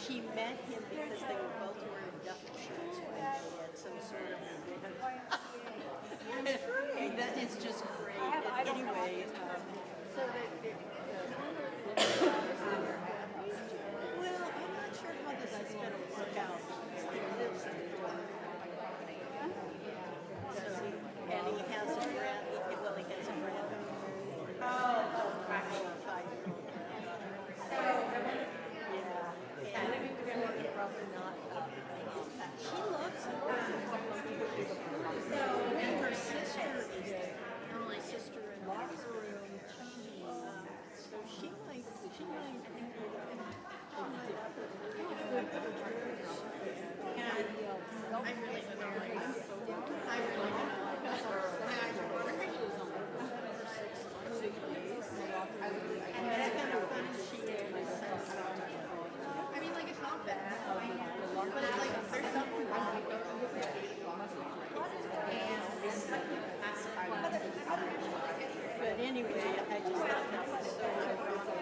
she met him because they were both wearing duffel shirts one day at some sort of event. That is just great. Anyway, so well, I'm not sure how this is going to work out. He lives in Florida. And he has a brand, well, he has a brand. Oh, actually, 5-year-old. Yeah. And probably not. She loves it. So, and her sister is there. My sister in the room. So she might. I really don't know. I mean, like, it's not bad. But it's like, there's something wrong. But anyway, I just thought that was so ironic.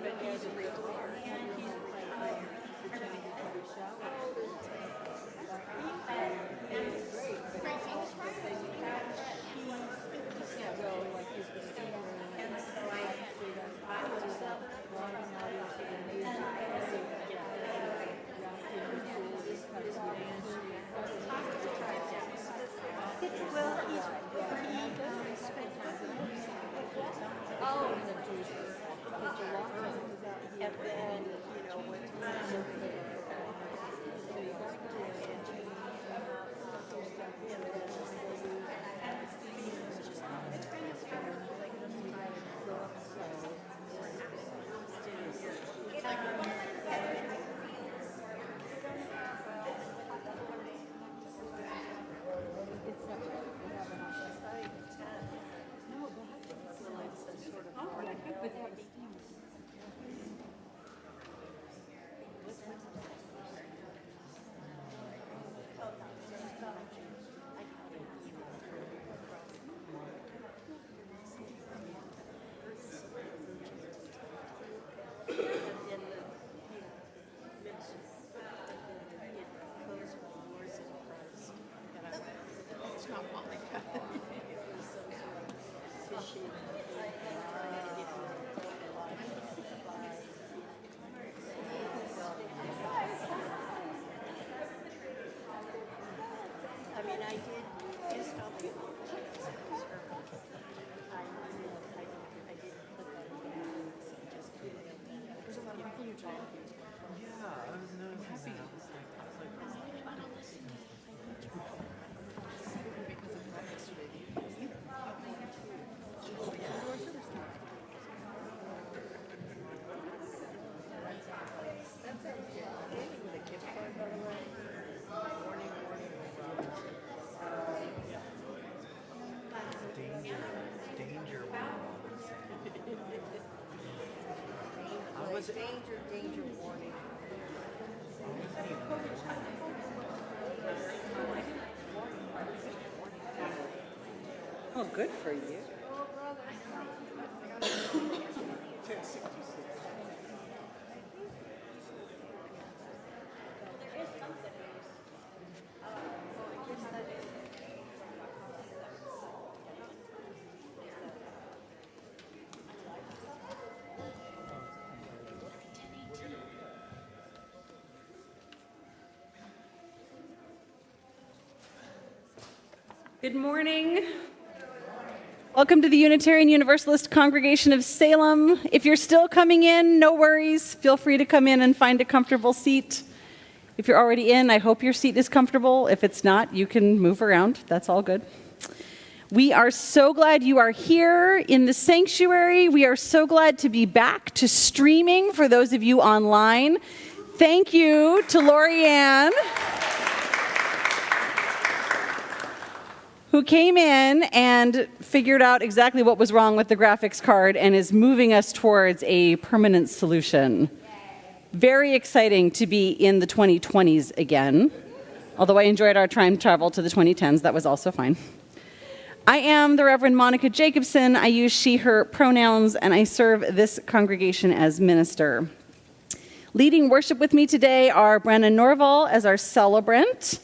But he's retired. Well, he spent time and then, went I mean, I did just help you. I did put that in. There's a lot of people you talk to. Yeah, I was noticing that. I was like, Because of that yesterday. danger Danger warning. Oh, good for you. Good morning. Welcome to the Unitarian Universalist Congregation of Salem. If you're still coming in, no worries. Feel free to come in and find a comfortable seat. If you're already in, I hope your seat is comfortable. If it's not, you can move around. That's all good. We are so glad you are here in the sanctuary. We are so glad to be back to streaming for those of you online. Thank you to Lorianne, who came in and figured out exactly what was wrong with the graphics card and is moving us towards a permanent solution. Very exciting to be in the 2020s again. Although I enjoyed our time travel to the 2010s, that was also fine. I am the Reverend Monica Jacobson. I use she, her pronouns, and I serve this congregation as minister. Leading worship with me today are Brenna Norval as our celebrant.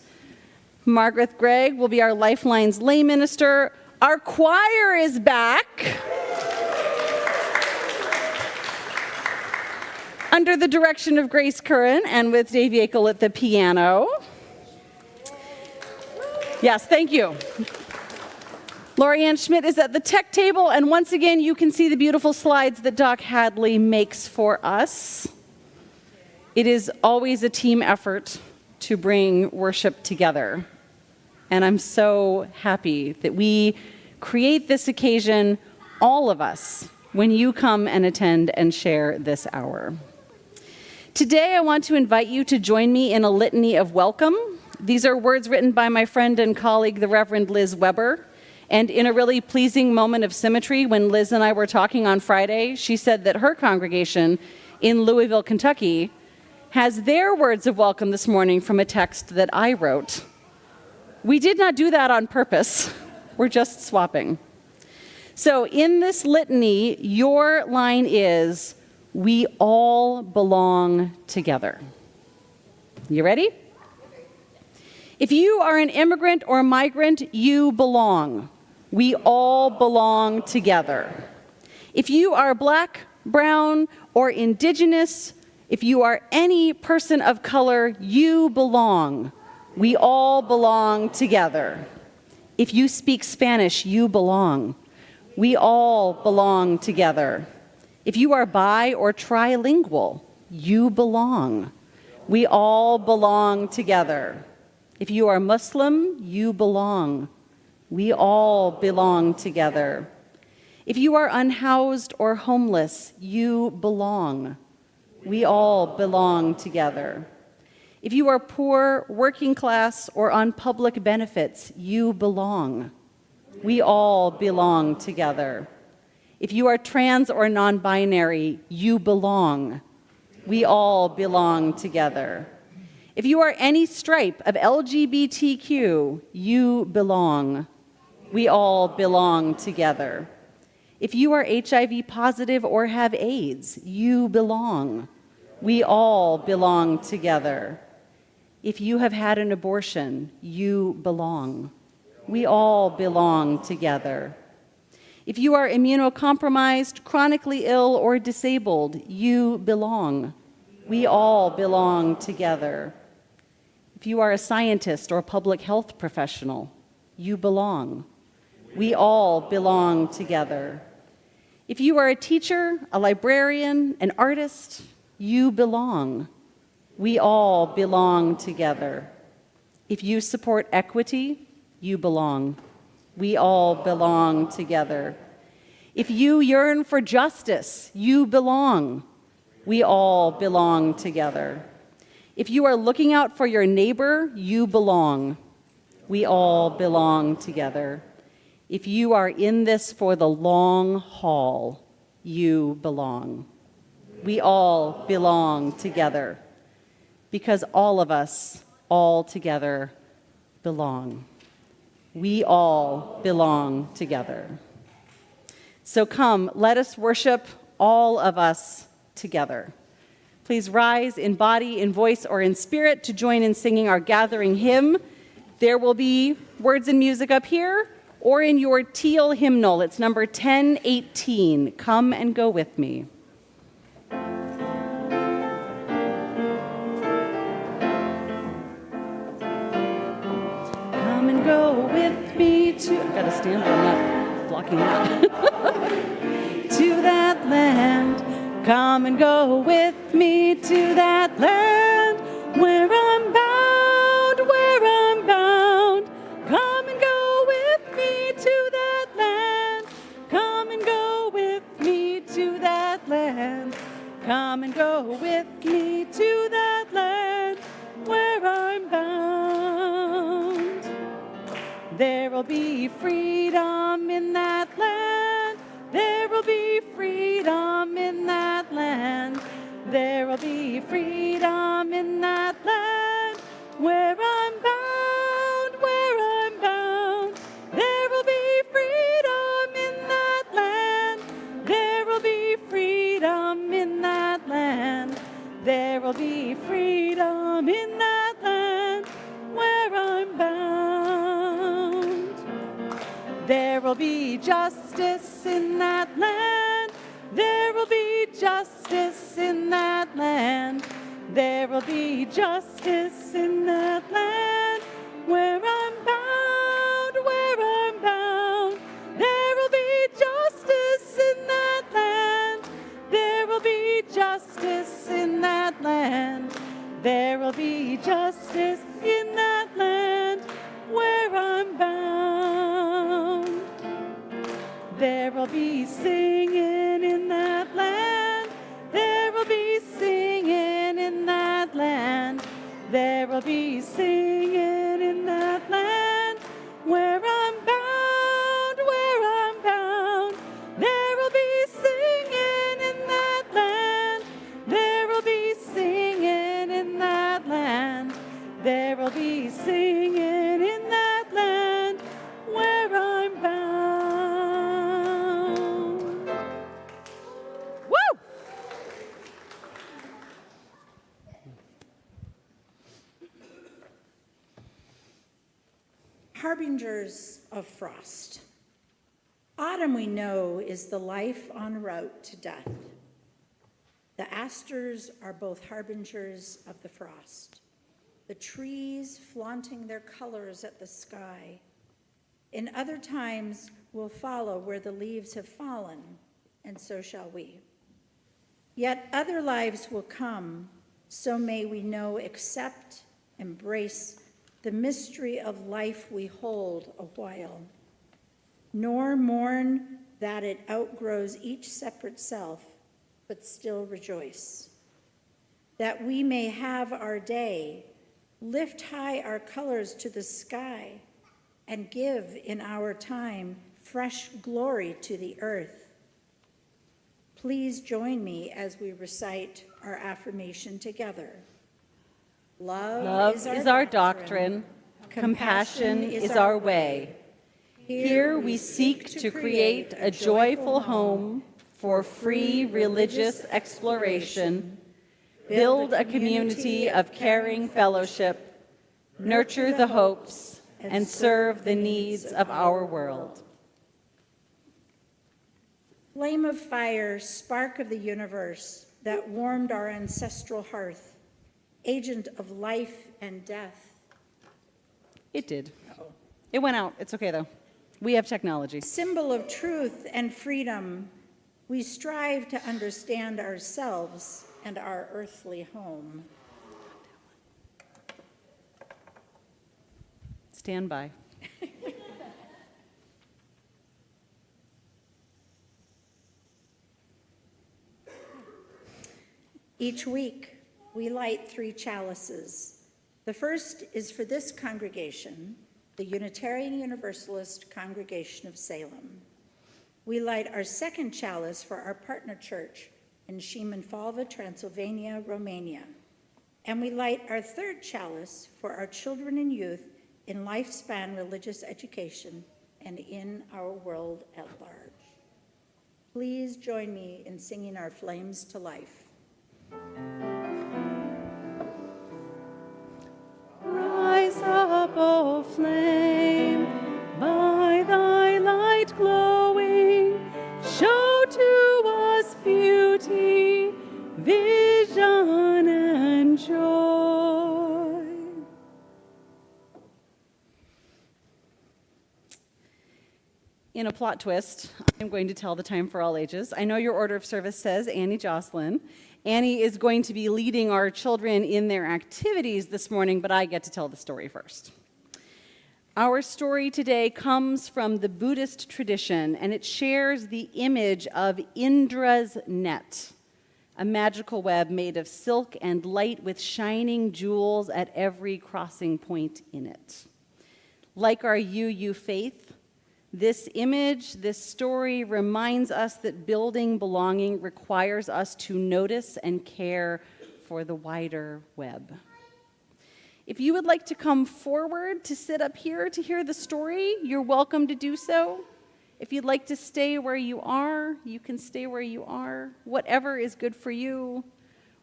Margaret Gregg will be our Lifelines lay minister. Our choir is back. Under the direction of Grace Curran and with Dave Yackel at the piano. Yes, thank you. Lorianne Schmidt is at the tech table, and once again, you can see the beautiful slides that Doc Hadley makes for us. It is always a team effort to bring worship together, and I'm so happy that we create this occasion, all of us, when you come and attend and share this hour. Today, I want to invite you to join me in a litany of welcome. These are words written by my friend and colleague, the Reverend Liz Weber. And in a really pleasing moment of symmetry, when Liz and I were talking on Friday, she said that her congregation in Louisville, Kentucky, has their words of welcome this morning from a text that I wrote. We did not do that on purpose. We're just swapping. So in this litany, your line is, we all belong together. You ready? If you are an immigrant or migrant, you belong. We all belong together. If you are black, brown, or indigenous, if you are any person of color, you belong. We all belong together. If you speak Spanish, you belong. We all belong together. If you are bi or trilingual, you belong. We all belong together. If you are Muslim, you belong. We all belong together. If you are unhoused or homeless, you belong. We all belong together. If you are poor, working class, or on public benefits, you belong. We all belong together. If you are trans or non-binary, you belong. We all belong together. If you are any stripe of LGBTQ, you belong. We all belong together. If you are HIV positive or have AIDS, you belong. We all belong together. If you have had an abortion, you belong. We all belong together. If you are immunocompromised, chronically ill, or disabled, you belong. We all belong together. If you are a scientist or public health professional, you belong. We all belong together. If you are a teacher, a librarian, an artist, you belong. We all belong together. If you support equity, you belong. We all belong together. If you yearn for justice, you belong. We all belong together. If you are looking out for your neighbor, you belong. We all belong together. If you are in this for the long haul, you belong. We all belong together because all of us, all together, belong. We all belong together. So come, let us worship, all of us together. Please rise in body, in voice, or in spirit to join in singing our gathering hymn. There will be words and music up here or in your teal hymnal. It's number 1018. Come and go with me. Come and go with me to... I've got to stand where I'm not blocking that. To that land. Come and go with me to that land where I'm bound, where I'm bound. Come and go with me to that land. Come and go with me to that land. Come and go with me to that land where I'm bound. There will be freedom in that land. There will be freedom in that land. There will be freedom in that land where I'm bound. be justice in that land. There will be justice in that land. There will be justice in that land. Where I'm bound, where I'm bound. There will be justice in that land. There will be justice in that land. There will be justice in that land where I'm bound. There will be singing in that land. There will be singing in that land. There will be singing in that land where I'm bound, where I'm bound. There will be singing in that land. There will be singing in that land. There will be singing in that land where I'm bound. Woo! Harbingers of frost. Autumn, we know, is the life en route to death. The asters are both harbingers of the frost, the trees flaunting their colors at the sky. In other times will follow where the leaves have fallen, and so shall we. Yet other lives will come, so may we know, accept, embrace the mystery of life we hold a while, nor mourn that it outgrows each separate self, but still rejoice. That we may have our day, lift high our colors to the sky, and give in our time fresh glory to the earth. Please join me as we recite our affirmation together. Love is our doctrine. Compassion is our way. Here we seek to create a joyful home for free religious exploration, build a community of caring fellowship, nurture the hopes, and serve the needs of our world. Flame of fire, spark of the universe that warmed our ancestral hearth, agent of life and death. It did. It went out. It's okay, though. We have technology. Symbol of truth and freedom, we strive to understand ourselves and our earthly home. Stand by. Each week, we light 3 chalices. The first is for this congregation, the Unitarian Universalist Congregation of Salem. We light our second chalice for our partner church in Šimenfalva, Transylvania, Romania. And we light our third chalice for our children and youth in lifespan religious education and in our world at large. Please join me in singing our flames to life. Rise up, O flame, by thy light glowing, show to us beauty, vision, and joy. In a plot twist, I'm going to tell the time for all ages. I know your order of service says Annie Jocelyn. Annie is going to be leading our children in their activities this morning, but I get to tell the story first. Our story today comes from the Buddhist tradition, and it shares the image of Indra's net, a magical web made of silk and light with shining jewels at every crossing point in it. Like our UU faith, this image, this story reminds us that building belonging requires us to notice and care for the wider web. If you would like to come forward to sit up here to hear the story, you're welcome to do so. If you'd like to stay where you are, you can stay where you are. Whatever is good for you,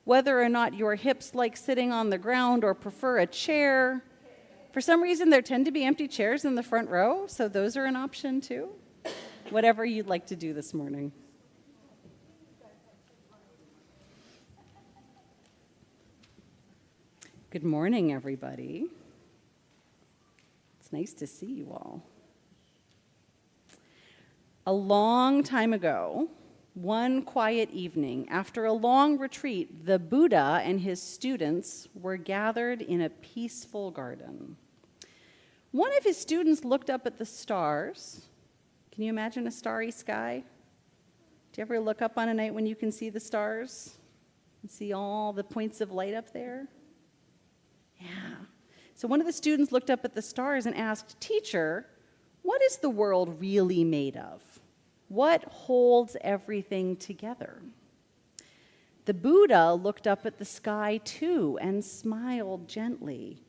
whether or not your hips like sitting on the ground or prefer a chair. For some reason, there tend to be empty chairs in the front row, so those are an option too. whatever you'd like to do this morning. Good morning, everybody. It's nice to see you all. A long time ago, one quiet evening, after a long retreat, the Buddha and his students were gathered in a peaceful garden. One of his students looked up at the stars. Can you imagine a starry sky? Do you ever look up on a night when you can see the stars and see all the points of light up there? Yeah. So one of the students looked up at the stars and asked, "Teacher, what is the world really made of? What holds everything together?" The Buddha looked up at the sky too and smiled gently.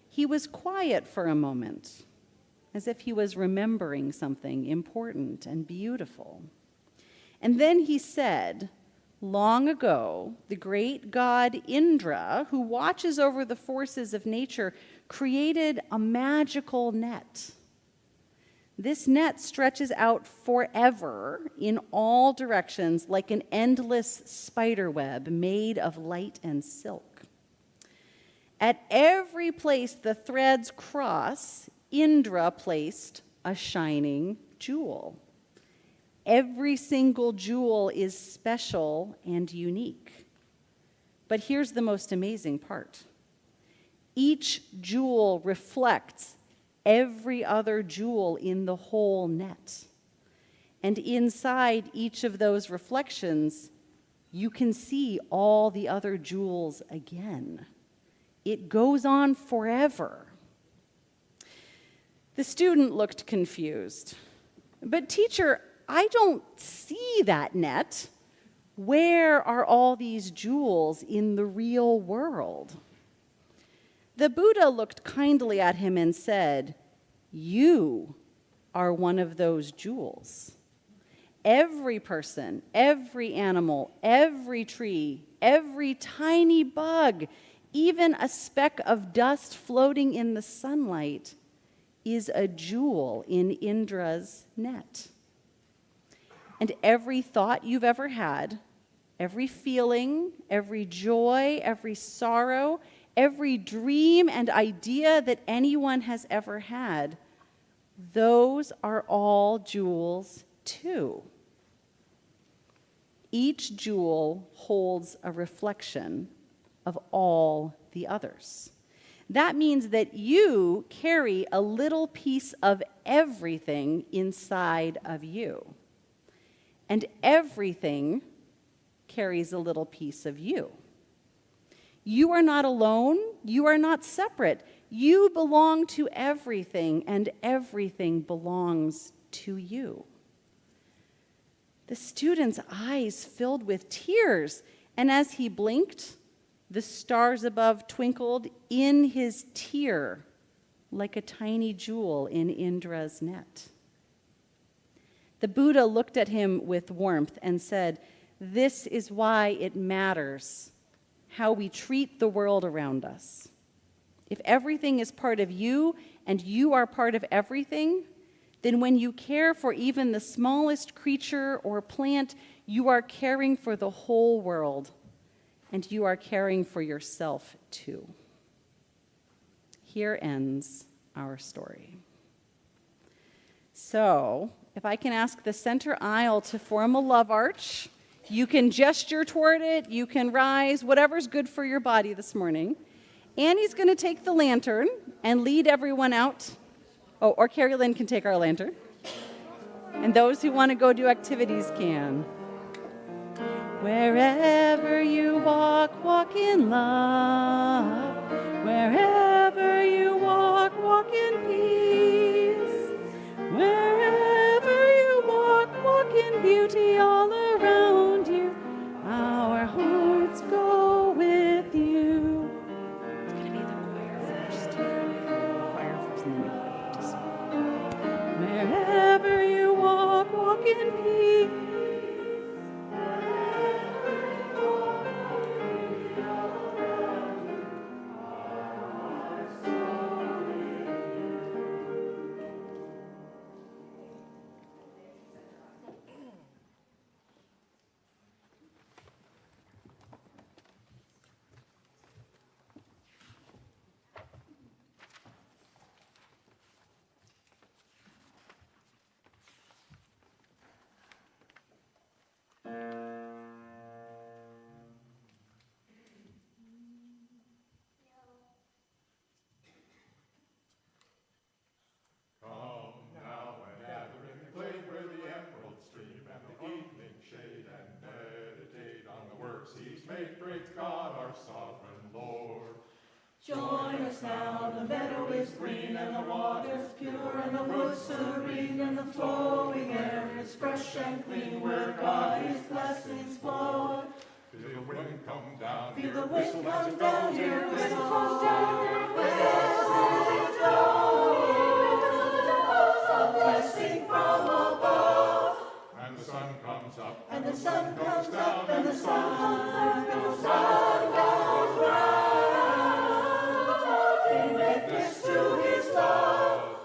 He was quiet for a moment, as if he was remembering something important and beautiful. And then he said, "Long ago, the great god Indra, who watches over the forces of nature, created a magical net. This net stretches out forever in all directions like an endless spider web made of light and silk. At every place the threads cross, Indra placed a shining jewel. Every single jewel is special and unique. But here's the most amazing part. Each jewel reflects every other jewel in the whole net. And inside each of those reflections, you can see all the other jewels again. It goes on forever." The student looked confused. "But teacher, I don't see that net. Where are all these jewels in the real world?" The Buddha looked kindly at him and said, "You are one of those jewels. Every person, every animal, every tree, every tiny bug, even a speck of dust floating in the sunlight is a jewel in Indra's net. And every thought you've ever had, every feeling, every joy, every sorrow, every dream and idea that anyone has ever had, those are all jewels too. Each jewel holds a reflection of all the others. That means that you carry a little piece of everything inside of you. And everything carries a little piece of you. You are not alone. You are not separate. You belong to everything, and everything belongs to you." The student's eyes filled with tears, and as he blinked, the stars above twinkled in his tear like a tiny jewel in Indra's net. The Buddha looked at him with warmth and said, "This is why it matters how we treat the world around us. If everything is part of you and you are part of everything, then when you care for even the smallest creature or plant, you are caring for the whole world, and you are caring for yourself too." Here ends our story. So, if I can ask the center aisle to form a love arch, you can gesture toward it, you can rise, whatever's good for your body this morning. Annie's going to take the lantern and lead everyone out. Oh, or Carrie Lynn can take our lantern. And those who want to go do activities can. Wherever you walk, walk in love. Wherever you walk, walk in peace. Wherever you walk, walk in beauty all around you. Our hearts go with you. It's going to be the choir first. Choir first, and then you just... Wherever you walk, walk in peace. make great God our sovereign Lord. Join us now, the meadow is green, and the water's pure, and the woods serene, and the flowing air is fresh and clean, where God His blessings flow. Feel the wind come down, Feel here the it wind whistle as come it down, goes, here it whistle whistles down, a blessing from above. and the sun comes up, And the sun comes up, and the sun goes round. In witness to His love.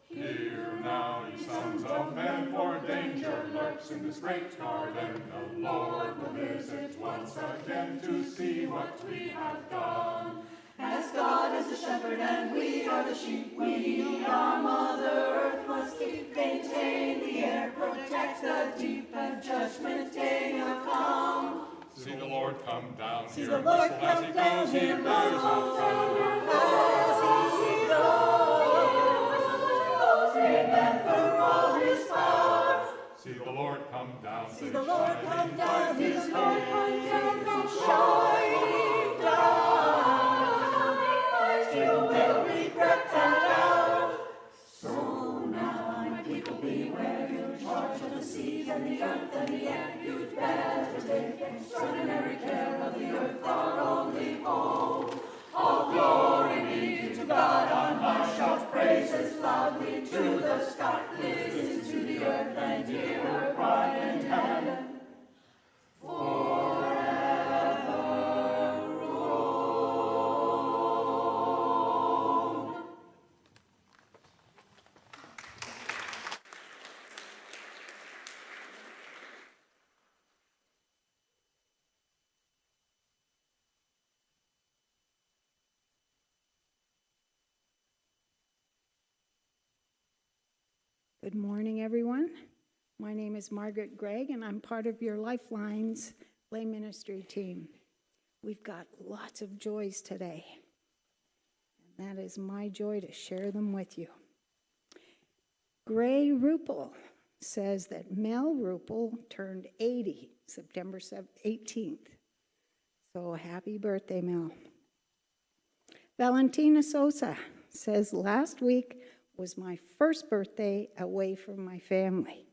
Hear now, ye sons of men, for danger lurks in this great garden. The Lord will visit once again to see what we have done. As God is the shepherd and we are the sheep, we our Mother Earth must keep, maintain the air, protect the deep, and judgment day will come. See the Lord come down, See hear the it Lord whistle as come he down, goes, he hear bears the up thunder. As He goes, remember all His power. See the Lord come down, See the Lord come down, His light comes shining down. You will regret that hour. So now, my people, beware. You're in charge of the seas and the earth and the air. You'd better take extraordinary care of the earth, our only home. All glory be to God on high. Shout praises loudly to the sky. Listen to the earth and hear her cry in heaven. Good morning, everyone. My name is Margaret Gregg, and I'm part of your Lifelines lay ministry team. We've got lots of joys today, and that is my joy to share them with you. Gray Ruppel says that Mel Ruppel turned 80 September 18th. So happy birthday, Mel. Valentina Sosa says, last week was my first birthday away from my family.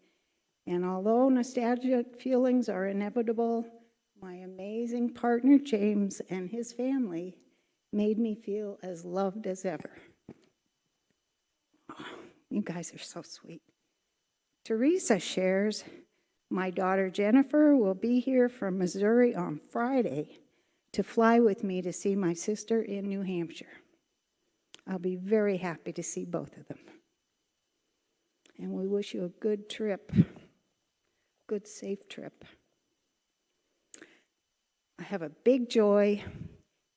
And although nostalgic feelings are inevitable, my amazing partner James and his family made me feel as loved as ever. Oh, you guys are so sweet. Teresa shares, my daughter Jennifer will be here from Missouri on Friday to fly with me to see my sister in New Hampshire. I'll be very happy to see both of them. And we wish you a good trip, good safe trip. I have a big joy.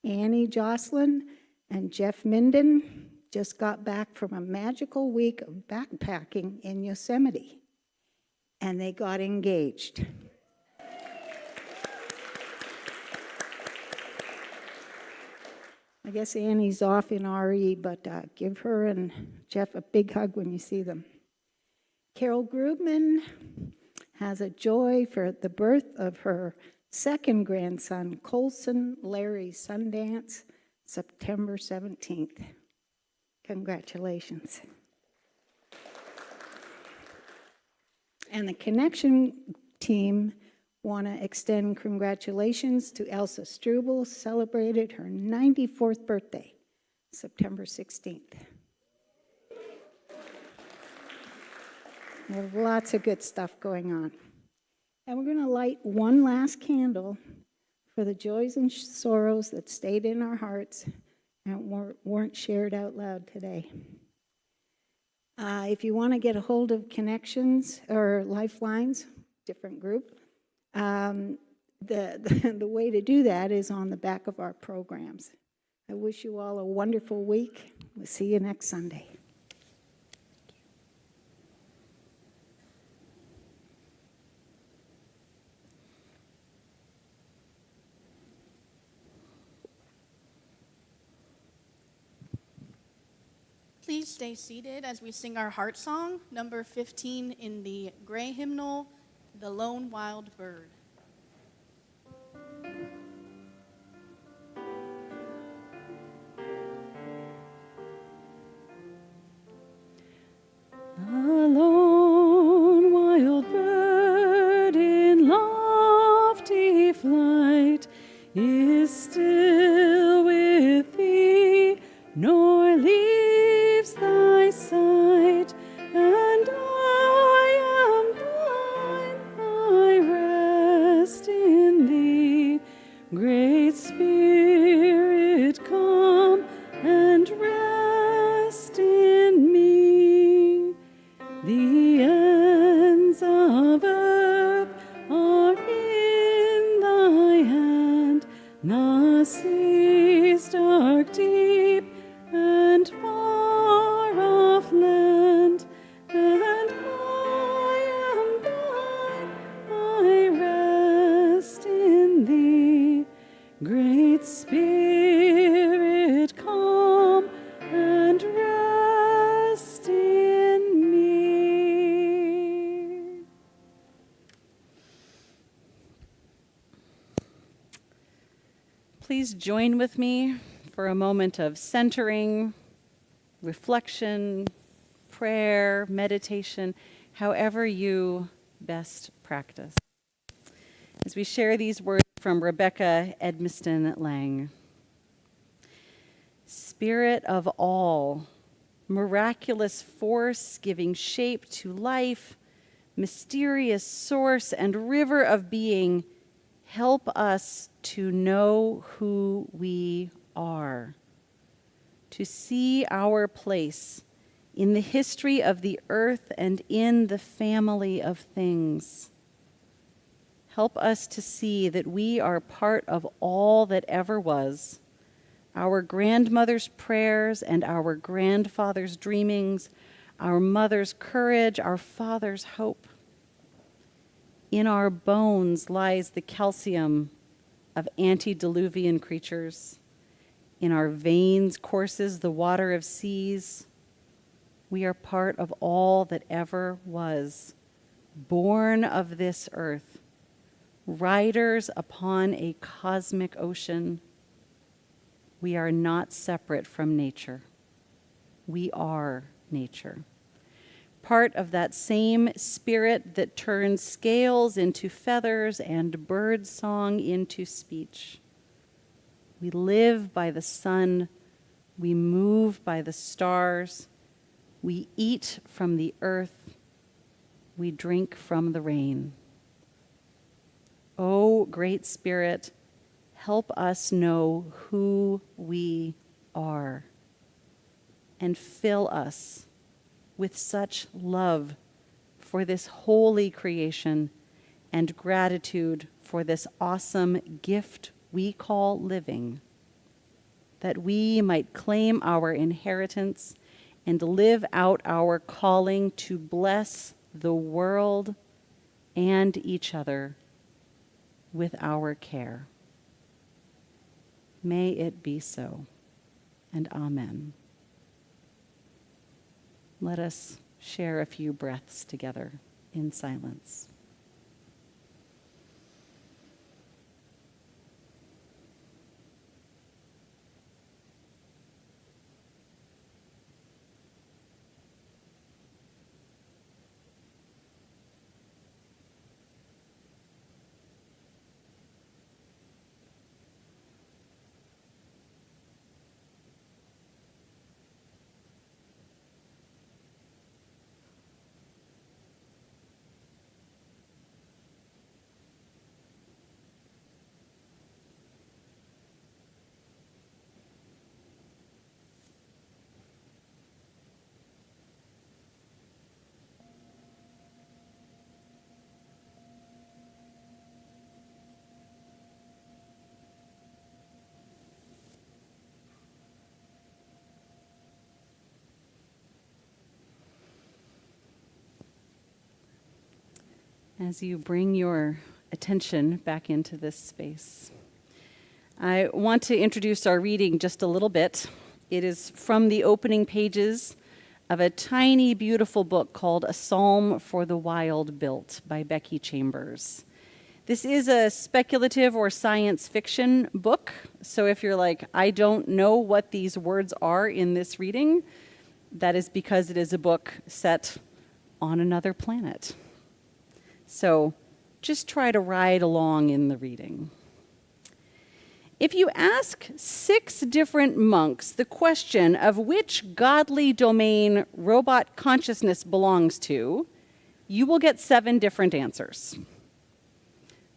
Annie Jocelyn and Jeff Minden just got back from a magical week of backpacking in Yosemite, and they got engaged. I guess Annie's off in RE, but give her and Jeff a big hug when you see them. Carol Grubman has a joy for the birth of her second grandson, Colson Larry Sundance, September 17th. Congratulations. And the Connection team want to extend congratulations to Elsa Struble, celebrated her 94th birthday, September 16th. We have lots of good stuff going on. And we're going to light one last candle for the joys and sorrows that stayed in our hearts and weren't shared out loud today. If you want to get a hold of Connections or Lifelines, different group, the way to do that is on the back of our programs. I wish you all a wonderful week. We'll see you next Sunday. Please stay seated as we sing our heart song, number 15 in the Gray hymnal, The Lone Wild Bird. lone wild bird in lofty flight is still with thee, nor leaves thy sight, and I am thine, I rest in thee. Great Spirit, come and rest in me. The ends of earth are in thy hand, the seas dark deep and far off land, and I am thine, I rest in thee. Great Spirit, come and rest in me. Please join with me for a moment of centering, reflection, prayer, meditation, however you best practice. As we share these words from Rebecca Edmiston Lang. Spirit of all, miraculous force giving shape to life, mysterious source and river of being, help us to know who we are, to see our place in the history of the earth and in the family of things. Help us to see that we are part of all that ever was, our grandmother's prayers and our grandfather's dreamings, our mother's courage, our father's hope. In our bones lies the calcium of antediluvian creatures. In our veins courses the water of seas. We are part of all that ever was, born of this earth, riders upon a cosmic ocean. We are not separate from nature. We are nature. Part of that same spirit that turns scales into feathers and bird song into speech. We live by the sun. We move by the stars. We eat from the earth. We drink from the rain. O Great Spirit, help us know who we are, and fill us with such love for this holy creation and gratitude for this awesome gift we call living, that we might claim our inheritance and live out our calling to bless the world and each other with our care. May it be so, and amen. Let us share a few breaths together in silence. As you bring your attention back into this space, I want to introduce our reading just a little bit. It is from the opening pages of a tiny, beautiful book called A Psalm for the Wild Built by Becky Chambers. This is a speculative or science fiction book, so if you're like, I don't know what these words are in this reading, that is because it is a book set on another planet. So just try to ride along in the reading. If you ask 6 different monks the question of which godly domain robot consciousness belongs to, you will get 7 different answers.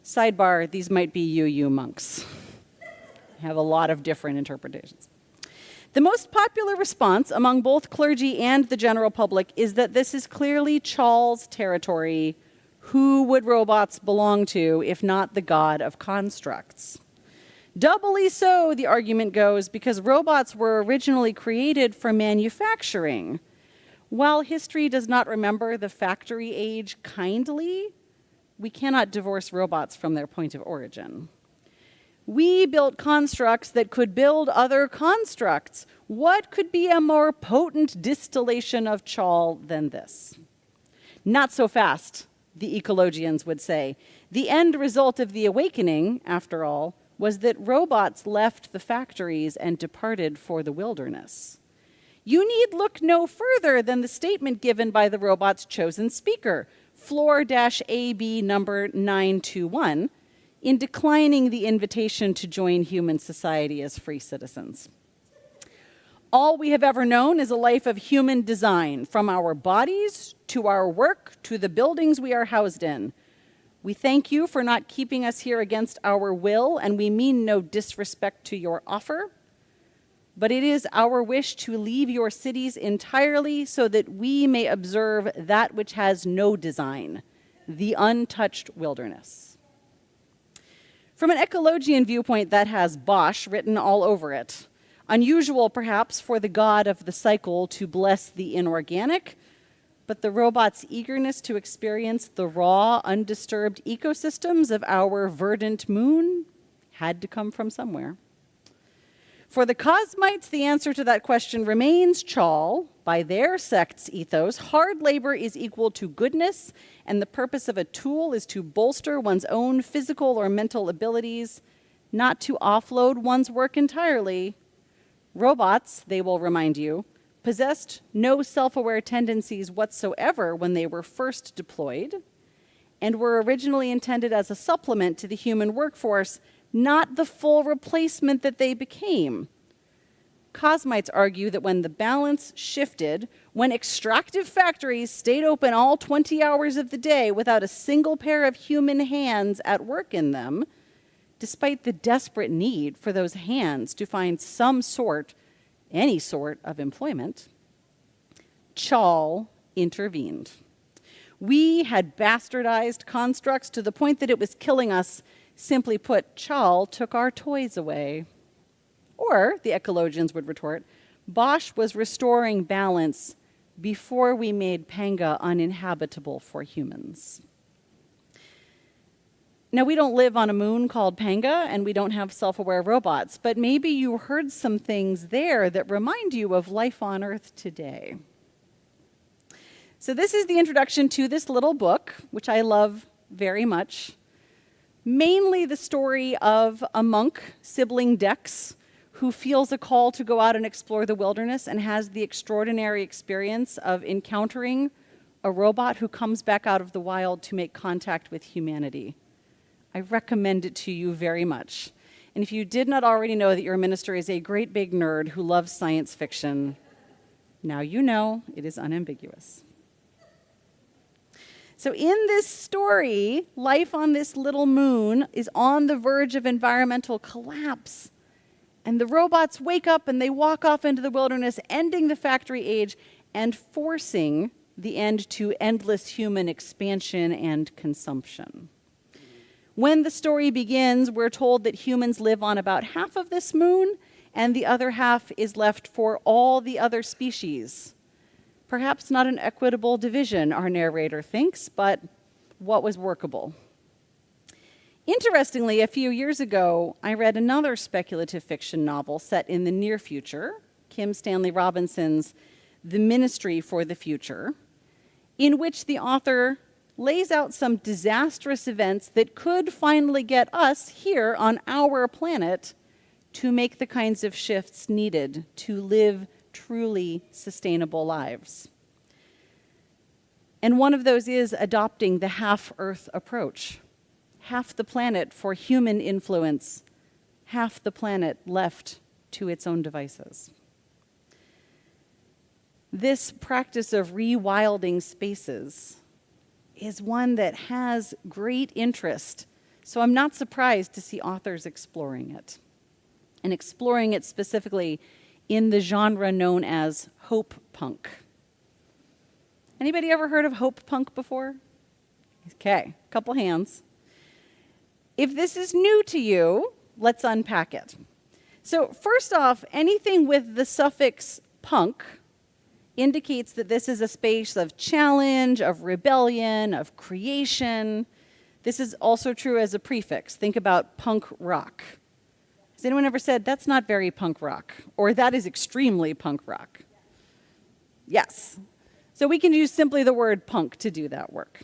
Sidebar, these might be UU monks. Have a lot of different interpretations. The most popular response among both clergy and the general public is that this is clearly Chal's territory. Who would robots belong to if not the god of constructs? Doubly so, the argument goes, because robots were originally created for manufacturing. While history does not remember the factory age kindly, we cannot divorce robots from their point of origin. We built constructs that could build other constructs. What could be a more potent distillation of Chal than this? Not so fast, the ecologians would say. The end result of the awakening, after all, was that robots left the factories and departed for the wilderness. You need look no further than the statement given by the robot's chosen speaker, Floor-AB number 921, in declining the invitation to join human society as free citizens. All we have ever known is a life of human design, from our bodies to our work to the buildings we are housed in. We thank you for not keeping us here against our will, and we mean no disrespect to your offer. But it is our wish to leave your cities entirely so that we may observe that which has no design, the untouched wilderness. From an ecologian viewpoint, that has Bosch written all over it. Unusual, perhaps, for the god of the cycle to bless the inorganic, but the robot's eagerness to experience the raw, undisturbed ecosystems of our verdant moon had to come from somewhere. For the Cosmites, the answer to that question remains Chal. By their sect's ethos, hard labor is equal to goodness, and the purpose of a tool is to bolster one's own physical or mental abilities, not to offload one's work entirely. Robots, they will remind you, possessed no self-aware tendencies whatsoever when they were first deployed, and were originally intended as a supplement to the human workforce, not the full replacement that they became. Cosmites argue that when the balance shifted, when extractive factories stayed open all 20 hours of the day without a single pair of human hands at work in them, despite the desperate need for those hands to find some sort, any sort of employment, Chal intervened. We had bastardized constructs to the point that it was killing us. Simply put, Chal took our toys away. Or, the ecologians would retort, Bosch was restoring balance before we made Panga uninhabitable for humans. Now, we don't live on a moon called Panga, and we don't have self-aware robots, but maybe you heard some things there that remind you of life on Earth today. So this is the introduction to this little book, which I love very much. Mainly the story of a monk, sibling Dex, who feels a call to go out and explore the wilderness and has the extraordinary experience of encountering a robot who comes back out of the wild to make contact with humanity. I recommend it to you very much. And if you did not already know that your minister is a great big nerd who loves science fiction, now you know it is unambiguous. So in this story, life on this little moon is on the verge of environmental collapse. And the robots wake up and they walk off into the wilderness, ending the factory age and forcing the end to endless human expansion and consumption. When the story begins, we're told that humans live on about half of this moon, and the other half is left for all the other species. Perhaps not an equitable division, our narrator thinks, but what was workable? Interestingly, a few years ago, I read another speculative fiction novel set in the near future, Kim Stanley Robinson's The Ministry for the Future, in which the author lays out some disastrous events that could finally get us here on our planet to make the kinds of shifts needed to live truly sustainable lives. And one of those is adopting the half-Earth approach. Half the planet for human influence, half the planet left to its own devices. This practice of rewilding spaces is one that has great interest, so I'm not surprised to see authors exploring it, and exploring it specifically in the genre known as Hopepunk. Anybody ever heard of Hopepunk before? Okay, a couple hands. If this is new to you, let's unpack it. So first off, anything with the suffix punk indicates that this is a space of challenge, of rebellion, of creation. This is also true as a prefix. Think about punk rock. Has anyone ever said, that's not very punk rock, or that is extremely punk rock? Yes. So we can use simply the word punk to do that work.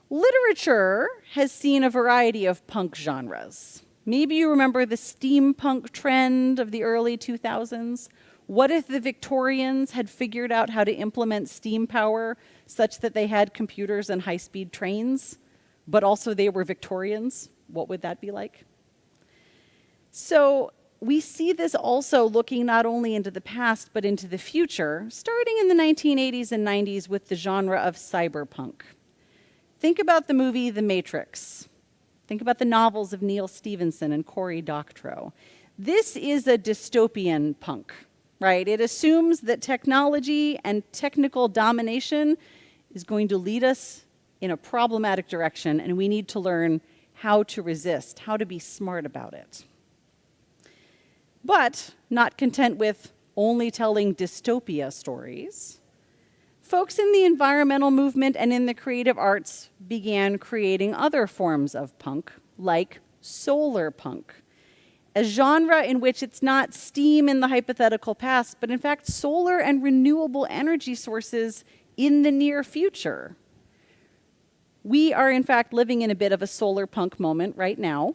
Literature has seen a variety of punk genres. Maybe you remember the steampunk trend of the early 2000s. What if the Victorians had figured out how to implement steam power such that they had computers and high-speed trains, but also they were Victorians? What would that be like? So we see this also looking not only into the past, but into the future, starting in the 1980s and 90s with the genre of cyberpunk. Think about the movie The Matrix. Think about the novels of Neil Stephenson and Cory Doctorow. This is a dystopian punk, right? It assumes that technology and technical domination is going to lead us in a problematic direction, and we need to learn how to resist, how to be smart about it. But not content with only telling dystopia stories, folks in the environmental movement and in the creative arts began creating other forms of punk, like solar punk, a genre in which it's not steam in the hypothetical past, but in fact solar and renewable energy sources in the near future. We are in fact living in a bit of a solar punk moment right now.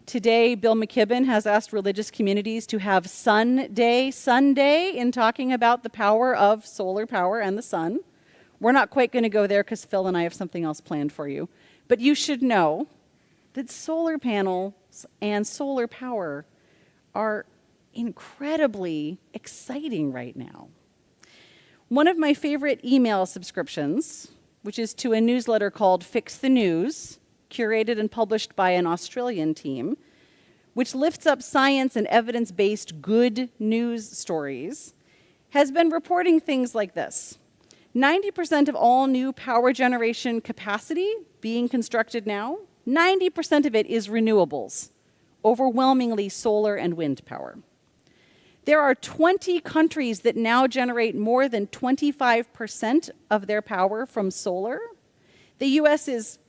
Today, Bill McKibben has asked religious communities to have Sunday in talking about the power of solar power and the sun. We're not quite going to go there because Phil and I have something else planned for you. But you should know that solar panels and solar power are incredibly exciting right now. One of my favorite email subscriptions, which is to a newsletter called Fix the News, curated and published by an Australian team, which lifts up science and evidence-based good news stories, has been reporting things like this. 90% of all new power generation capacity being constructed now, 90% of it is renewables, overwhelmingly solar and wind power. There are 20 countries that now generate more than 25% of their power from solar. The US is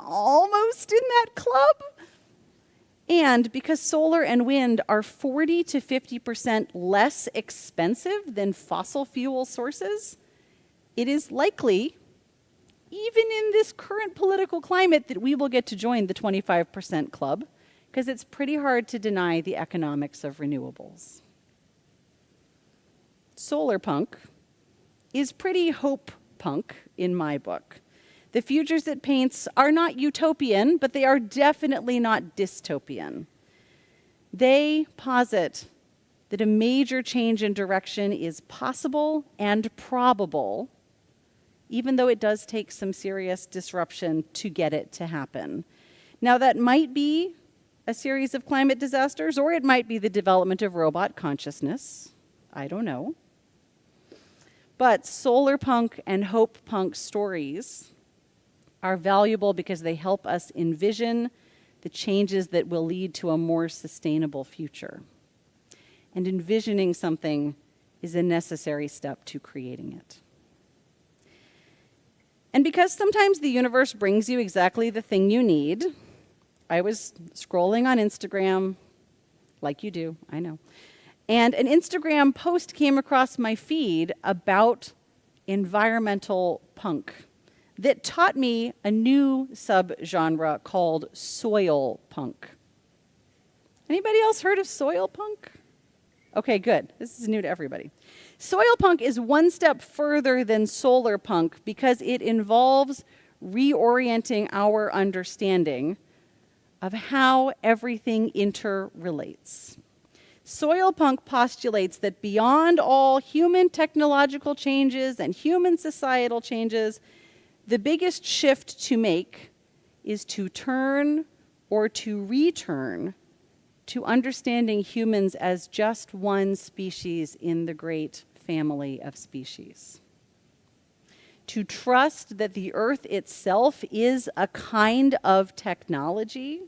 almost in that club. And because solar and wind are 40 to 50% less expensive than fossil fuel sources, it is likely, even in this current political climate, that we will get to join the 25% club, because it's pretty hard to deny the economics of renewables. Solar punk is pretty hope punk in my book. The futures it paints are not utopian, but they are definitely not dystopian. They posit that a major change in direction is possible and probable, even though it does take some serious disruption to get it to happen. Now, that might be a series of climate disasters, or it might be the development of robot consciousness. I don't know. But solar punk and hope punk stories are valuable because they help us envision the changes that will lead to a more sustainable future. And envisioning something is a necessary step to creating it. And because sometimes the universe brings you exactly the thing you need, I was scrolling on Instagram, like you do, I know, and an Instagram post came across my feed about environmental punk that taught me a new subgenre called soil punk. Anybody else heard of soil punk? Okay, good. This is new to everybody. Soil punk is one step further than solar punk because it involves reorienting our understanding of how everything interrelates. Soil punk postulates that beyond all human technological changes and human societal changes, the biggest shift to make is to turn or to return to understanding humans as just one species in the great family of species. To trust that the earth itself is a kind of technology,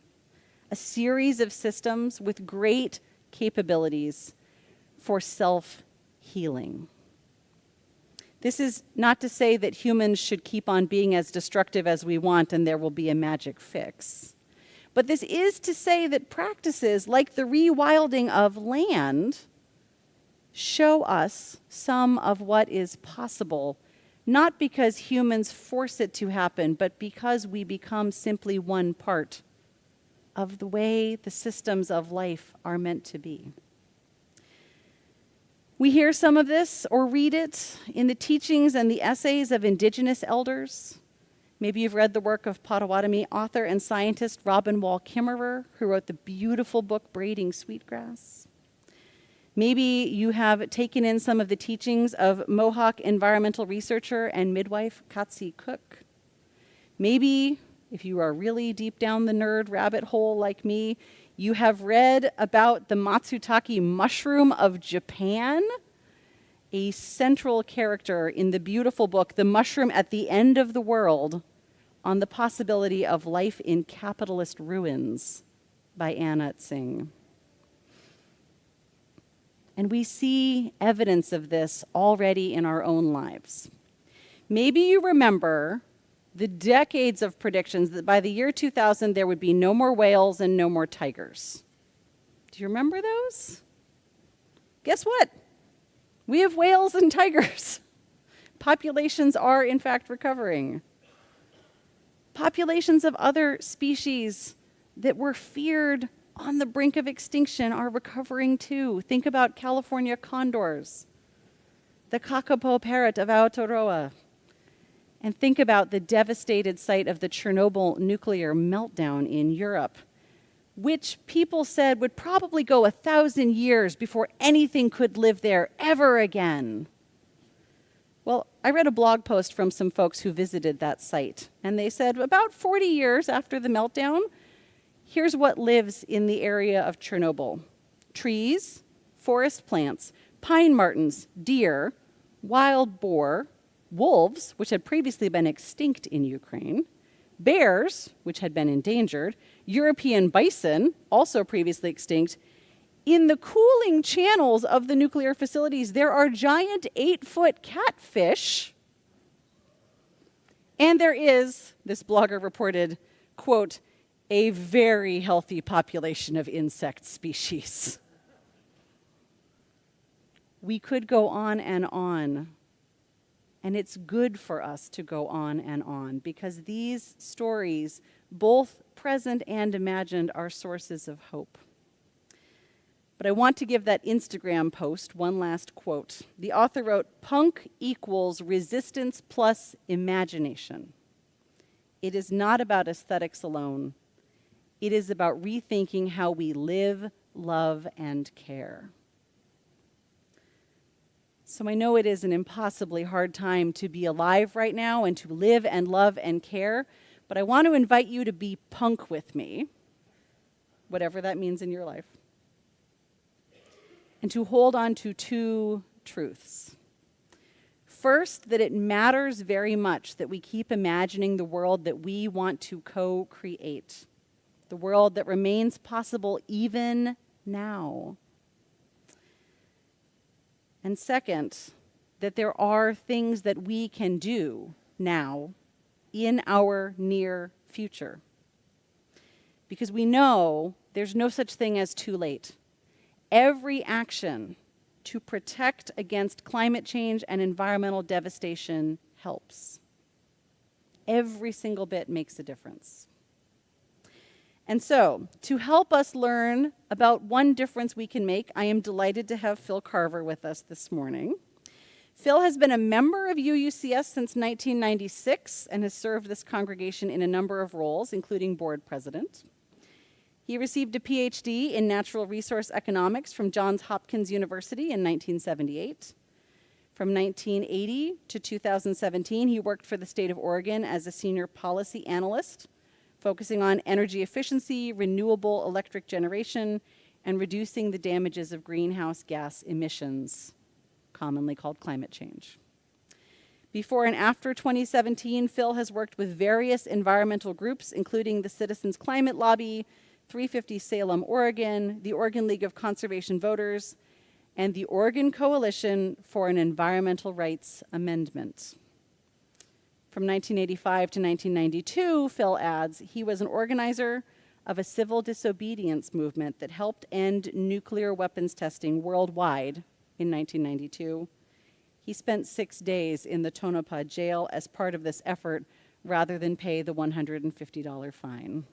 a series of systems with great capabilities for self-healing. This is not to say that humans should keep on being as destructive as we want and there will be a magic fix. But this is to say that practices like the rewilding of land show us some of what is possible, not because humans force it to happen, but because we become simply one part of the way the systems of life are meant to be. We hear some of this or read it in the teachings and the essays of Indigenous elders. Maybe you've read the work of Potawatomi author and scientist Robin Wall Kimmerer, who wrote the beautiful book Braiding Sweetgrass. Maybe you have taken in some of the teachings of Mohawk environmental researcher and midwife Katsi Cook. Maybe, if you are really deep down the nerd rabbit hole like me, you have read about the matsutake mushroom of Japan, a central character in the beautiful book, The Mushroom at the End of the World, on the possibility of life in capitalist ruins by Anna Tsing. And we see evidence of this already in our own lives. Maybe you remember the decades of predictions that by the year 2000 there would be no more whales and no more tigers. Do you remember those? Guess what? We have whales and tigers. Populations are, in fact, recovering. Populations of other species that were feared on the brink of extinction are recovering too. Think about California condors, the kakapo parrot of Aotearoa, and think about the devastated site of the Chernobyl nuclear meltdown in Europe, which people said would probably go 1,000 years before anything could live there ever again. Well, I read a blog post from some folks who visited that site, and they said about 40 years after the meltdown, here's what lives in the area of Chernobyl: trees, forest plants, pine martens, deer, wild boar, wolves, which had previously been extinct in Ukraine, bears, which had been endangered, European bison, also previously extinct. In the cooling channels of the nuclear facilities, there are giant 8-foot catfish. And there is, this blogger reported, quote, a very healthy population of insect species. We could go on, and it's good for us to go on, because these stories, both present and imagined, are sources of hope. But I want to give that Instagram post one last quote. The author wrote, "Punk equals resistance plus imagination. It is not about aesthetics alone. It is about rethinking how we live, love, and care." So I know it is an impossibly hard time to be alive right now and to live and love and care, but I want to invite you to be punk with me, whatever that means in your life, and to hold on to two truths. First, that it matters very much that we keep imagining the world that we want to co-create, the world that remains possible even now. And second, that there are things that we can do now in our near future. Because we know there's no such thing as too late. Every action to protect against climate change and environmental devastation helps. Every single bit makes a difference. And so, to help us learn about one difference we can make, I am delighted to have Phil Carver with us this morning. Phil has been a member of UUCS since 1996 and has served this congregation in a number of roles, including board president. He received a PhD in natural resource economics from Johns Hopkins University in 1978. From 1980 to 2017, he worked for the state of Oregon as a senior policy analyst, focusing on energy efficiency, renewable electric generation, and reducing the damages of greenhouse gas emissions, commonly called climate change. Before and after 2017, Phil has worked with various environmental groups, including the Citizens Climate Lobby, 350 Salem, Oregon, the Oregon League of Conservation Voters, and the Oregon Coalition for an Environmental Rights Amendment. From 1985 to 1992, Phil adds, he was an organizer of a civil disobedience movement that helped end nuclear weapons testing worldwide in 1992. He spent 6 days in the Tonopah jail as part of this effort rather than pay the $150 fine.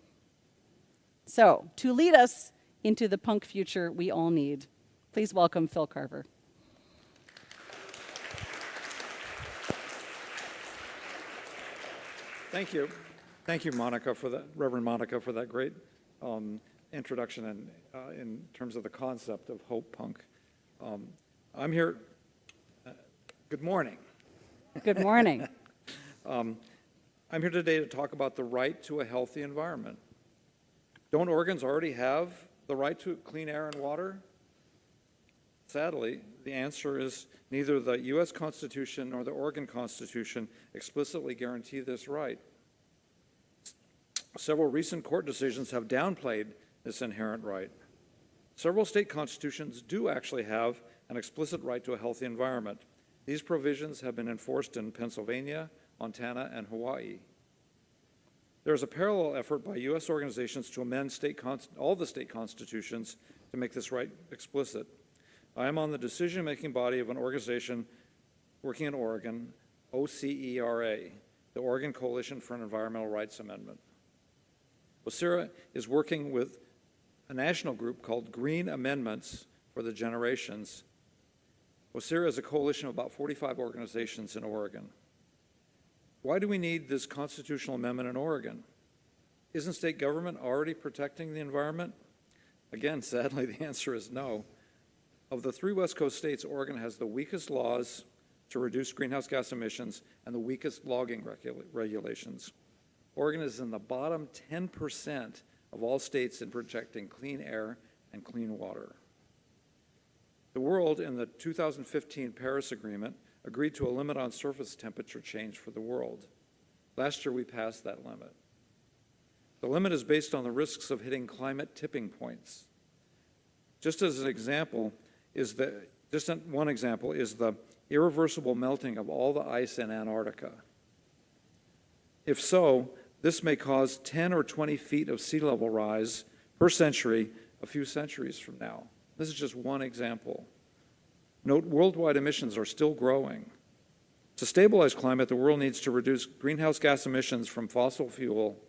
So, to lead us into the punk future we all need, please welcome Phil Carver. Thank you. Thank you, Monica, for that, Reverend Monica, for that great introduction and in terms of the concept of Hopepunk. I'm here. Good morning. Good morning. I'm here today to talk about the right to a healthy environment. Don't Oregons already have the right to clean air and water? Sadly, the answer is neither the U.S. Constitution nor the Oregon Constitution explicitly guarantee this right. Several recent court decisions have downplayed this inherent right. Several state constitutions do actually have an explicit right to a healthy environment. These provisions have been enforced in Pennsylvania, Montana, and Hawaii. There is a parallel effort by U.S. organizations to amend all the state constitutions to make this right explicit. I am on the decision-making body of an organization working in Oregon, OCERA, the Oregon Coalition for an Environmental Rights Amendment. OCERA is working with a national group called Green Amendments for the Generations. OCERA is a coalition of about 45 organizations in Oregon. Why do we need this constitutional amendment in Oregon? Isn't state government already protecting the environment? Again, sadly, the answer is no. Of the 3 West Coast states, Oregon has the weakest laws to reduce greenhouse gas emissions and the weakest logging regulations. Oregon is in the bottom 10% of all states in protecting clean air and clean water. The world, in the 2015 Paris Agreement, agreed to a limit on surface temperature change for the world. Last year, we passed that limit. The limit is based on the risks of hitting climate tipping points. Just as an example, one example is the irreversible melting of all the ice in Antarctica. If so, this may cause 10 or 20 feet of sea level rise per century a few centuries from now. This is just one example. Note, worldwide emissions are still growing. To stabilize climate, the world needs to reduce greenhouse gas emissions from fossil fuel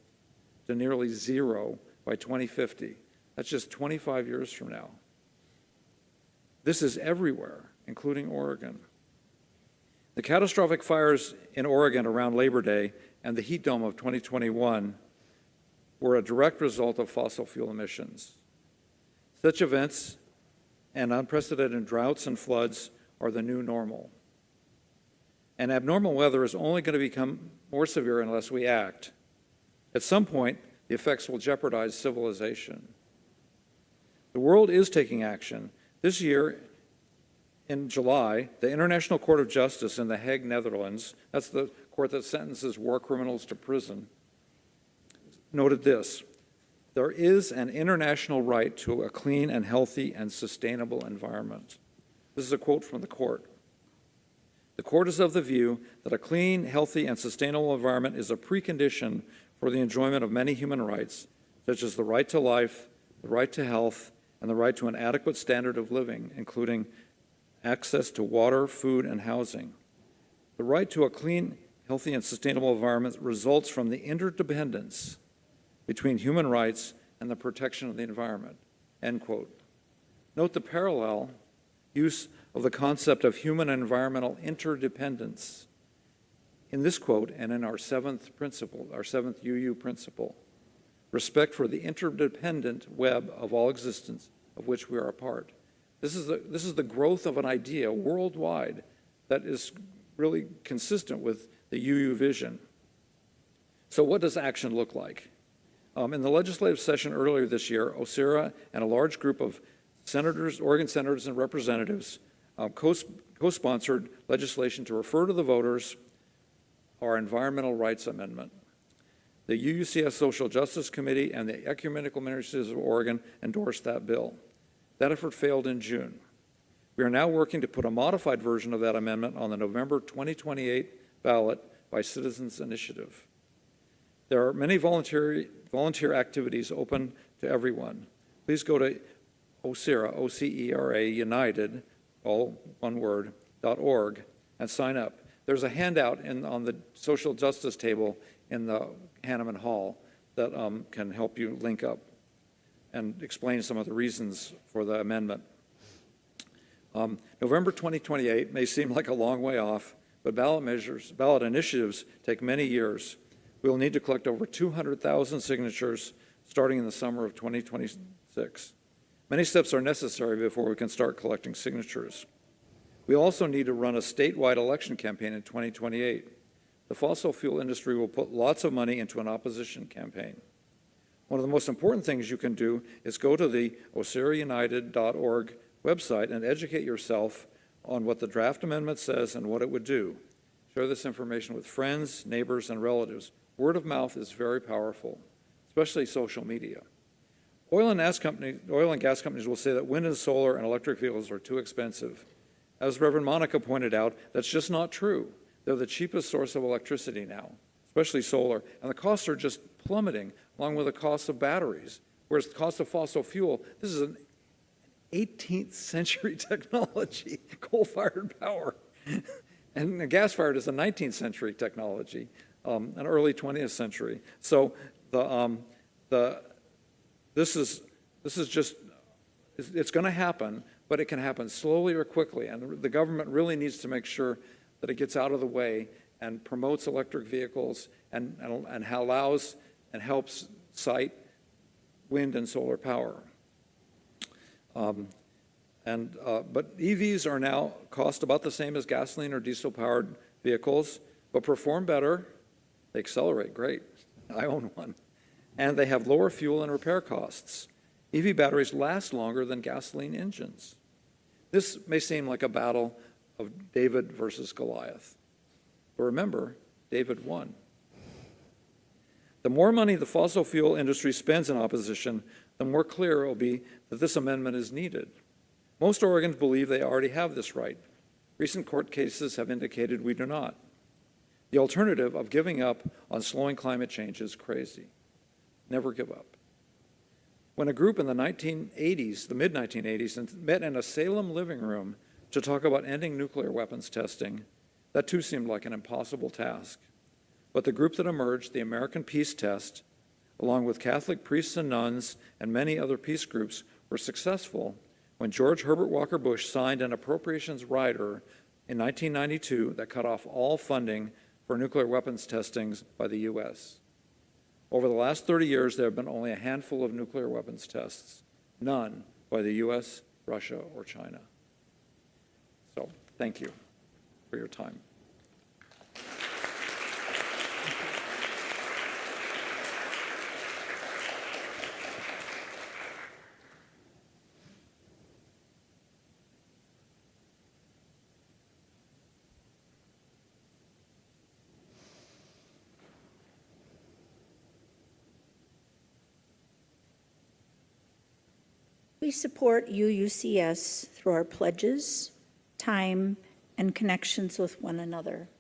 to nearly zero by 2050. That's just 25 years from now. This is everywhere, including Oregon. The catastrophic fires in Oregon around Labor Day and the heat dome of 2021 were a direct result of fossil fuel emissions. Such events and unprecedented droughts and floods are the new normal. And abnormal weather is only going to become more severe unless we act. At some point, the effects will jeopardize civilization. The world is taking action. This year, in July, the International Court of Justice in The Hague, Netherlands, that's the court that sentences war criminals to prison, noted this: there is an international right to a clean and healthy and sustainable environment. This is a quote from the court. The court is of the view that a clean, healthy, and sustainable environment is a precondition for the enjoyment of many human rights, such as the right to life, the right to health, and the right to an adequate standard of living, including access to water, food, and housing. The right to a clean, healthy, and sustainable environment results from the interdependence between human rights and the protection of the environment, end quote. Note the parallel use of the concept of human and environmental interdependence. In this quote, and in our seventh UU principle, respect for the interdependent web of all existence of which we are a part. This is the growth of an idea worldwide that is really consistent with the UU vision. So what does action look like? In the legislative session earlier this year, OSERA and a large group of senators, Oregon senators and representatives co-sponsored legislation to refer to the voters our Environmental Rights Amendment. The UUCS Social Justice Committee and the Ecumenical Ministries of Oregon endorsed that bill. That effort failed in June. We are now working to put a modified version of that amendment on the November 2028 ballot by Citizens Initiative. There are many volunteer activities open to everyone. Please go to OSERA, O-C-E-R-A, United, all one word, .org, and sign up. There's a handout on the social justice table in the Hanneman Hall that can help you link up and explain some of the reasons for the amendment. November 2028 may seem like a long way off, but ballot initiatives take many years. We will need to collect over 200,000 signatures starting in the summer of 2026. Many steps are necessary before we can start collecting signatures. We also need to run a statewide election campaign in 2028. The fossil fuel industry will put lots of money into an opposition campaign. One of the most important things you can do is go to the oseraunited.org website and educate yourself on what the draft amendment says and what it would do. Share this information with friends, neighbors, and relatives. Word of mouth is very powerful, especially social media. Oil and gas companies will say that wind and solar and electric vehicles are too expensive. As Reverend Monica pointed out, that's just not true. They're the cheapest source of electricity now, especially solar, and the costs are just plummeting along with the cost of batteries. Whereas the cost of fossil fuel, this is an 18th century technology, coal-fired power. And gas-fired is a 19th century technology, an early 20th century. So this is just, it's going to happen, but it can happen slowly or quickly. And the government really needs to make sure that it gets out of the way and promotes electric vehicles and allows and helps cite wind and solar power. But EVs are now cost about the same as gasoline or diesel-powered vehicles, but perform better. They accelerate great. I own one. And they have lower fuel and repair costs. EV batteries last longer than gasoline engines. This may seem like a battle of David versus Goliath. But remember, David won. The more money the fossil fuel industry spends in opposition, the more clear it will be that this amendment is needed. Most Oregons believe they already have this right. Recent court cases have indicated we do not. The alternative of giving up on slowing climate change is crazy. Never give up. When a group in the 1980s, the mid-1980s, met in a Salem living room to talk about ending nuclear weapons testing, that too seemed like an impossible task. But the group that emerged, the American Peace Test, along with Catholic priests and nuns and many other peace groups, were successful when George Herbert Walker Bush signed an appropriations rider in 1992 that cut off all funding for nuclear weapons testing by the U.S. Over the last 30 years, there have been only a handful of nuclear weapons tests, none by the U.S., Russia, or China. So, thank you for your time. We support UUCS through our pledges, time, and connections with one another.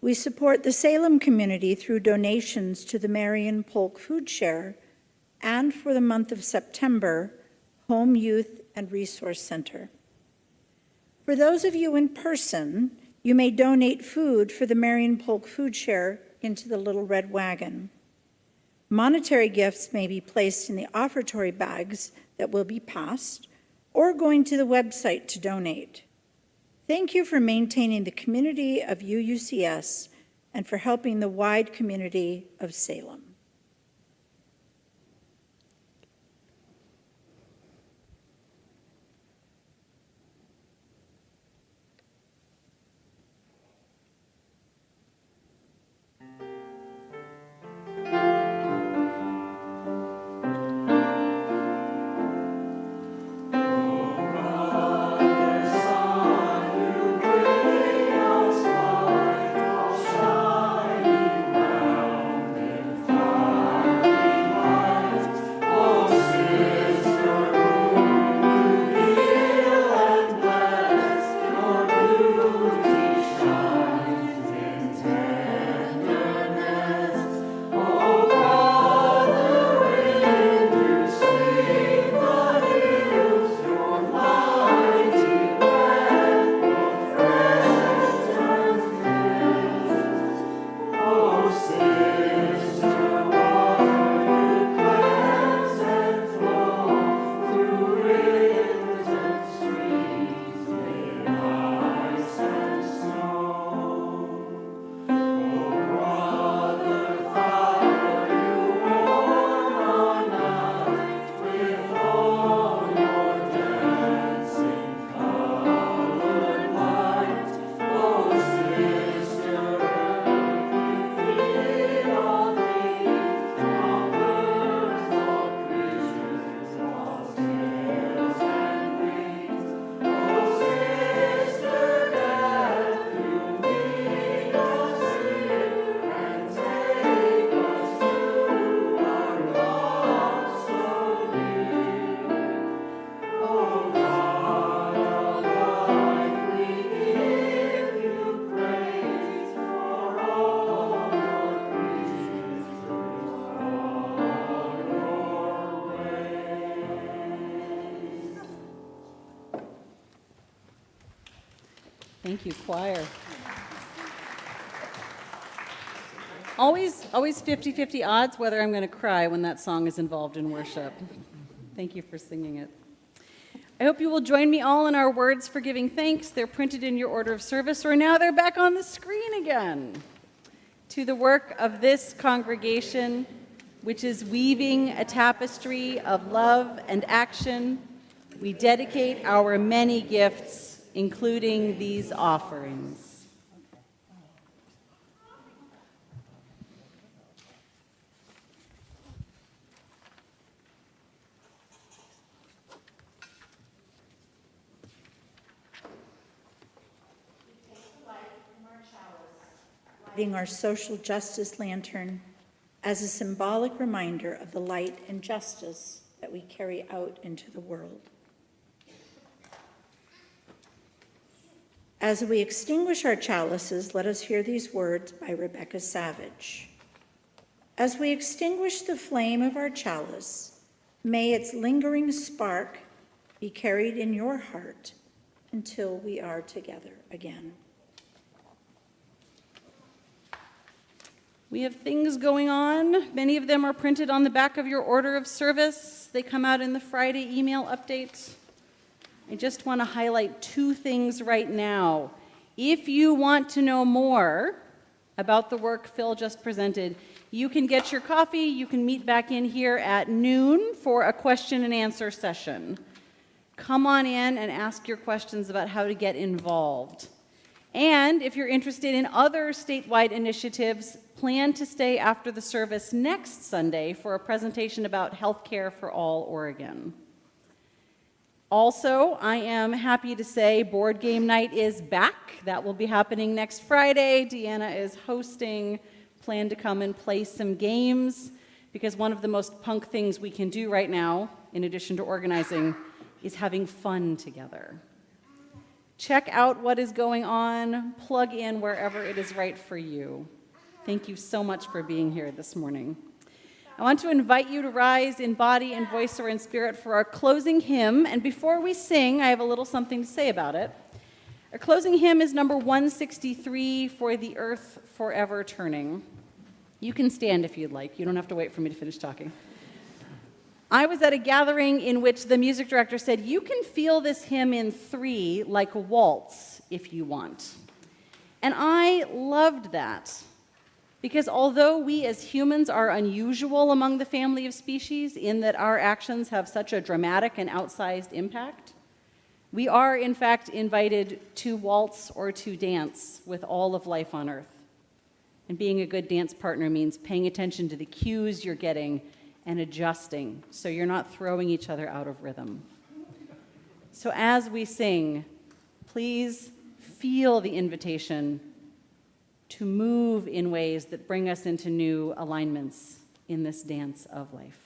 We support the Salem community through donations to the Marion Polk Food Share and, for the month of September, Home Youth and Resource Center. For those of you in person, you may donate food for the Marion Polk Food Share into the Little Red Wagon. Monetary gifts may be placed in the offertory bags that will be passed, or going to the website to donate. Thank you for maintaining the community of UUCS and for helping the wide community of Salem. Thank you, choir. Always 50-50 odds whether I'm going to cry when that song is involved in worship. Thank you for singing it. I hope you will join me all in our words for giving thanks. They're printed in your order of service, or now they're back on the screen again. To the work of this congregation, which is weaving a tapestry of love and action, we dedicate our many gifts, including these offerings. Lighting our social justice lantern as a symbolic reminder of the light and justice that we carry out into the world. As we extinguish our chalices, let us hear these words by Rebecca Savage. As we extinguish the flame of our chalice, may its lingering spark be carried in your heart until we are together again. We have things going on. Many of them are printed on the back of your order of service. They come out in the Friday email update. I just want to highlight two things right now. If you want to know more about the work Phil just presented, you can get your coffee. You can meet back in here at noon for a question and answer session. Come on in and ask your questions about how to get involved. And if you're interested in other statewide initiatives, plan to stay after the service next Sunday for a presentation about healthcare for all Oregon. Also, I am happy to say board game night is back. That will be happening next Friday. Deanna is hosting. Plan to come and play some games, because one of the most punk things we can do right now, in addition to organizing, is having fun together. Check out what is going on. Plug in wherever it is right for you. Thank you so much for being here this morning. I want to invite you to rise in body and voice or in spirit for our closing hymn. And before we sing, I have a little something to say about it. Our closing hymn is number 163, For the Earth Forever Turning. You can stand if you'd like. You don't have to wait for me to finish talking. I was at a gathering in which the music director said, you can feel this hymn in 3 like a waltz if you want. And I loved that, because although we as humans are unusual among the family of species in that our actions have such a dramatic and outsized impact, we are in fact invited to waltz or to dance with all of life on earth. And being a good dance partner means paying attention to the cues you're getting and adjusting so you're not throwing each other out of rhythm. So as we sing, please feel the invitation to move in ways that bring us into new alignments in this dance of life.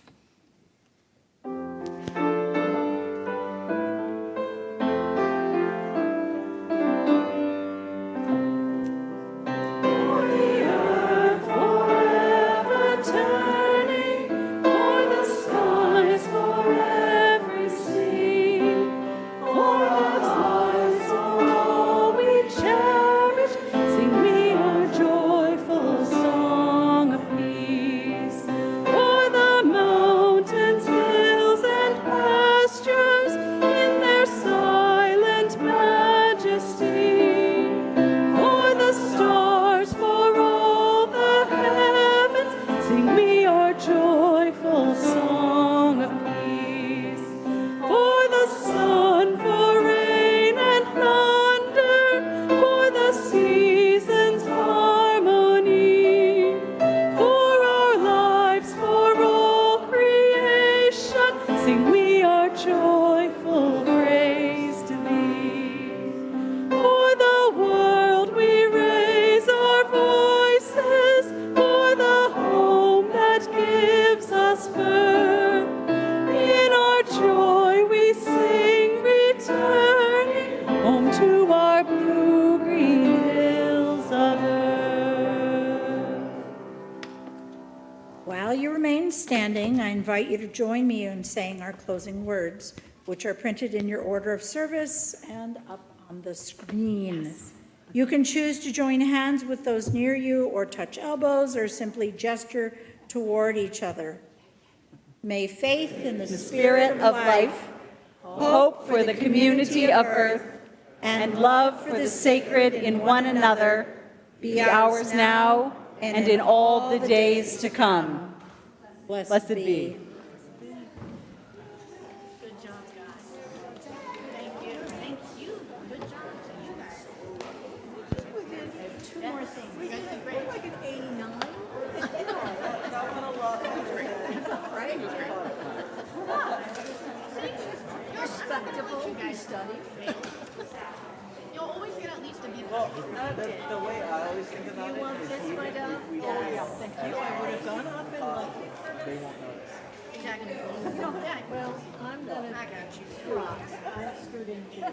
I invite you to join me in saying our closing words, which are printed in your order of service and up on the screen. Yes. You can choose to join hands with those near you, or touch elbows, or simply gesture toward each other. May faith in the spirit of life, hope for the community of earth, and love for the sacred in one another be ours now and in all the days to come. Blessed be. Good job, guys. Thank you. Thank you. Good job to you guys. We did 2 more things. We did great. Like an 89. That went a lot. It was great. Right? It was great. You're respectable. You guys study. You'll always get at least a B+. Well, the way I always think about it is even if we Thank you. I would have gone up and left. they won't notice. Exactly. Yeah, well, I'm gonna. I got you. I'm screwed in too.